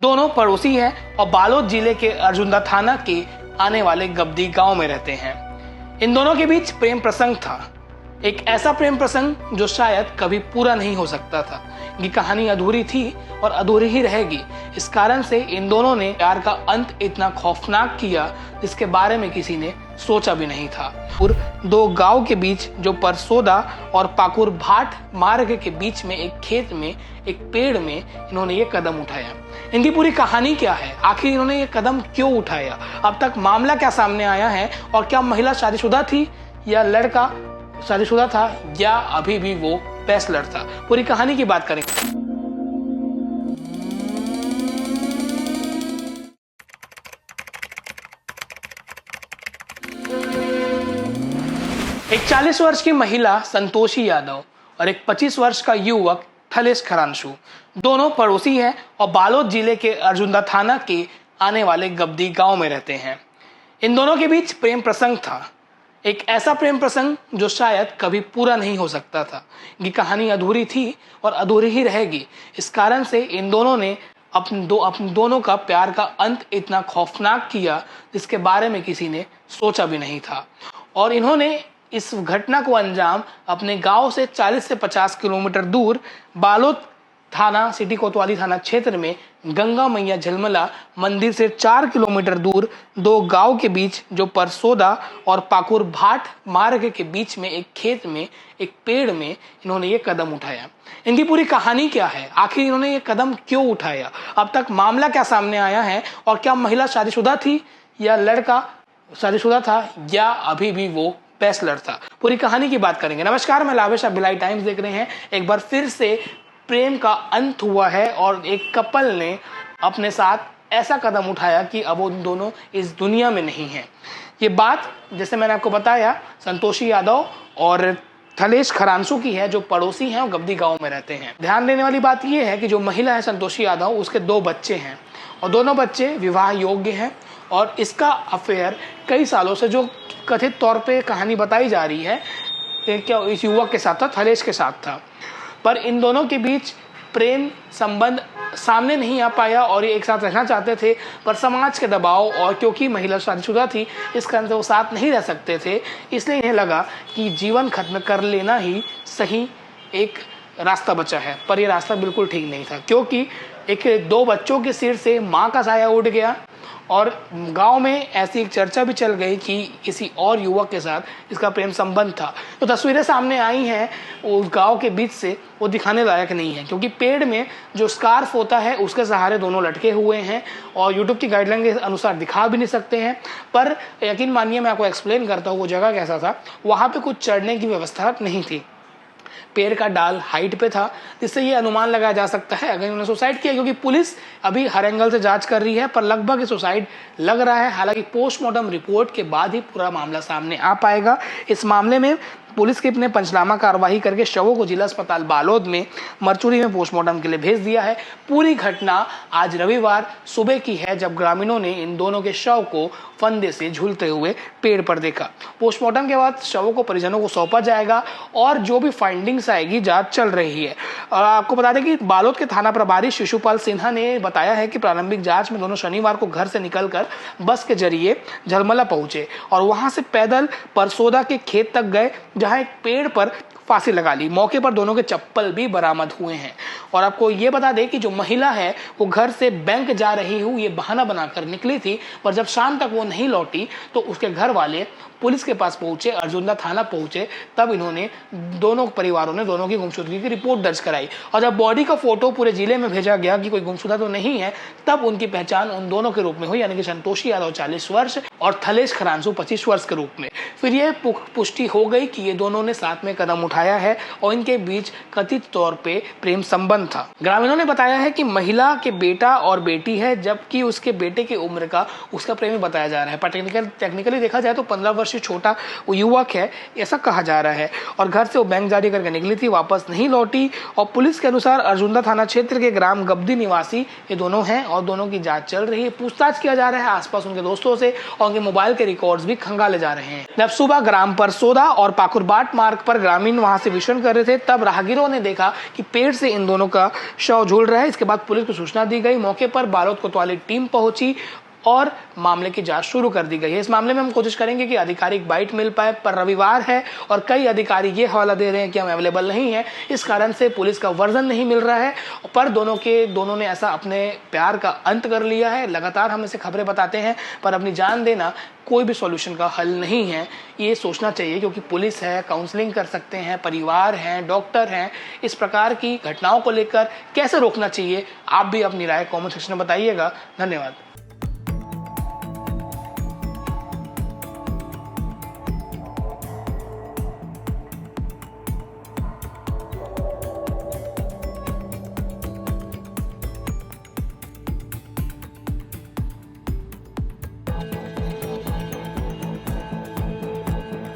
दोनों पड़ोसी हैं और बालोद जिले के अर्जुंदा थाना के आने वाले गब्दी गांव में रहते हैं। इन दोनों के बीच प्रेम प्रसंग था, एक ऐसा प्रेम प्रसंग जो शायद कभी पूरा नहीं हो सकता था। ये कहानी अधूरी थी और अधूरी ही रहेगी। इस कारण से इन दोनों ने प्यार का अंत इतना खौफनाक किया जिसके बारे में किसी ने सोचा भी नहीं था। और दो गांव के बीच जो परसोदा और पाकुर भाट मार्ग के बीच में एक खेत में एक पेड़ में इन्होंने ये कदम उठाया। इनकी पूरी कहानी क्या है, आखिर इन्होंने ये कदम क्यों उठाया, अब तक मामला क्या सामने आया है और क्या महिला शादीशुदा थी या लड़का शादीशुदा था या अभी भी वो बैचलर था, पूरी कहानी की बात करेंगे। एक 40 वर्ष की महिला संतोषी यादव और एक 25 वर्ष का युवक थलेश खरांशु दोनों पड़ोसी हैं और बालोद जिले के अर्जुंदा थाना के आने वाले गब्दी गांव में रहते हैं। इन दोनों के बीच प्रेम प्रसंग था, एक ऐसा प्रेम प्रसंग जो शायद कभी पूरा नहीं हो सकता था। ये कहानी अधूरी थी और अधूरी ही रहेगी। इस कारण से इन दोनों ने अपने दोनों का प्यार का अंत इतना खौफनाक किया जिसके बारे में किसी ने सोचा भी नहीं था। और इन्होंने इस घटना को अंजाम अपने गांव से 40 से 50 किलोमीटर दूर बालोद थाना सिटी कोतवाली थाना क्षेत्र में गंगा मैया झलमला मंदिर से 4 किलोमीटर दूर दो गांव के बीच जो परसोदा और पाकुर भाट मार्ग के बीच में एक खेत में एक पेड़ में इन्होंने ये कदम उठाया। इनकी पूरी कहानी क्या है, आखिर इन्होंने ये कदम क्यों उठाया, अब तक मामला क्या सामने आया है और क्या महिला शादीशुदा थी या लड़का शादीशुदा था या अभी भी वो बैचलर था, पूरी कहानी की बात करेंगे। नमस्कार, मैं लावेश, आप भिलाई टाइम्स देख रहे हैं। एक बार फिर से प्रेम का अंत हुआ है और एक कपल ने अपने साथ ऐसा कदम उठाया कि अब वो दोनों इस दुनिया में नहीं हैं। ये बात जैसे मैंने आपको बताया संतोषी यादव और थलेश खरांशु की है जो पड़ोसी हैं और गब्दी गांव में रहते हैं। ध्यान देने वाली बात यह है कि जो महिला है संतोषी यादव, उसके 2 बच्चे हैं और दोनों बच्चे विवाह योग्य हैं और इसका अफेयर कई सालों से जो कथित तौर पे कहानी बताई जा रही है क्या इस युवक के साथ था, थलेश के साथ था, पर इन दोनों के बीच प्रेम संबंध सामने नहीं आ पाया और ये एक साथ रहना चाहते थे, पर समाज के दबाव और क्योंकि महिला शादीशुदा थी इस कारण से वो साथ नहीं रह सकते थे। इसलिए इन्हें लगा कि जीवन खत्म कर लेना ही सही एक रास्ता बचा है, पर ये रास्ता बिल्कुल ठीक नहीं था क्योंकि एक 2 बच्चों के सिर से माँ का साया उठ गया और गांव में ऐसी एक चर्चा भी चल गई कि किसी और युवक के साथ इसका प्रेम संबंध था। तो तस्वीरें सामने आई हैं उस गांव के बीच से, वो दिखाने लायक नहीं है क्योंकि पेड़ में जो स्कार्फ होता है उसके सहारे दोनों लटके हुए हैं और यूट्यूब की गाइडलाइन के अनुसार दिखा भी नहीं सकते हैं। पर यकीन मानिए, मैं आपको एक्सप्लेन करता हूँ वो जगह कैसा था। वहाँ पर कुछ चढ़ने की व्यवस्था नहीं थी, पेड़ का डाल हाइट पे था, जिससे ये अनुमान लगाया जा सकता है अगर इन्होंने सुसाइड किया, क्योंकि पुलिस अभी हर एंगल से जांच कर रही है पर लगभग सुसाइड लग रहा है। हालांकि पोस्टमार्टम रिपोर्ट के बाद ही पूरा मामला सामने आ पाएगा। इस मामले में पुलिस की ने पंचनामा कार्रवाई करके शवों को जिला अस्पताल बालोद में मरचुरी में पोस्टमार्टम के लिए भेज दिया है। पूरी घटना आज रविवार सुबह की है जब ग्रामीणों ने इन दोनों के शव को फंदे से झूलते हुए पेड़ पर देखा। पोस्टमार्टम के बाद शवों को परिजनों को सौंपा जाएगा और जो भी फाइंडिंग्स आएगी जांच चल रही है। और आपको बता दें कि बालोद के थाना प्रभारी शिशुपाल सिन्हा ने बताया है कि प्रारंभिक जांच में दोनों शनिवार को घर से निकलकर बस के जरिए झलमला पहुंचे और वहां से पैदल परसोदा के खेत तक गए जहां एक पेड़ पर फांसी लगा ली। मौके पर दोनों के चप्पल भी बरामद हुए हैं। और आपको ये बता दें कि जो महिला है वो घर से बैंक जा रही हूँ ये बहाना बनाकर निकली थी, पर जब शाम तक वो नहीं लौटी तो उसके घर वाले पुलिस के पास पहुंचे, अर्जुंदा थाना पहुंचे, तब इन्होंने दोनों परिवारों ने दोनों की गुमशुदगी की रिपोर्ट दर्ज कराई। और जब बॉडी का फोटो पूरे जिले में भेजा गया कि कोई गुमशुदा तो नहीं है, तब उनकी पहचान उन दोनों के रूप में हुई, यानी कि संतोषी यादव 40 वर्ष और थलेश खरांशु 25 वर्ष के रूप में। फिर ये पुष्टि हो गई कि ये दोनों ने साथ में कदम उठाया है और इनके बीच कथित तौर पे प्रेम संबंध था। ग्रामीणों ने बताया है कि महिला के बेटा और बेटी है, जबकि उसके बेटे की उम्र का उसका प्रेमी बताया जा रहा है। पर टेक्निकली देखा जाए तो 15 वर्ष से छोटा वो युवक है ऐसा कहा जा रहा है। और घर से वो बैंक जारी करके निकली थी, वापस नहीं लौटी। और पुलिस के अनुसार अर्जुंदा थाना क्षेत्र के ग्राम गब्दी निवासी ये दोनों हैं और दोनों की जांच चल रही है। पूछताछ किया जा रहा है आसपास उनके दोस्तों से और उनके मोबाइल के रिकॉर्ड्स भी खंगाले जा रहे हैं। जब सुबह ग्राम परसोदा और पाकुरबाट मार्ग पर ग्रामीण वहां से विचरण कर रहे थे, तब राहगीरों ने देखा कि पेड़ से इन दोनों का शव झूल रहा है। इसके बाद पुलिस को सूचना दी गई। मौके पर बालोद कोतवाली टीम पहुंची और मामले की जांच शुरू कर दी गई है। इस मामले में हम कोशिश करेंगे कि आधिकारिक बाइट मिल पाए, पर रविवार है और कई अधिकारी ये हवाला दे रहे हैं कि हम अवेलेबल नहीं है, इस कारण से पुलिस का वर्जन नहीं मिल रहा है। पर दोनों ने ऐसा अपने प्यार का अंत कर लिया है। लगातार हम इसे खबरें बताते हैं, पर अपनी जान देना कोई भी सॉल्यूशन का हल नहीं है, ये सोचना चाहिए, क्योंकि पुलिस है, काउंसलिंग कर सकते हैं, परिवार हैं, डॉक्टर हैं। इस प्रकार की घटनाओं को लेकर कैसे रोकना चाहिए, आप भी अपनी राय कमेंट सेक्शन में बताइएगा। धन्यवाद।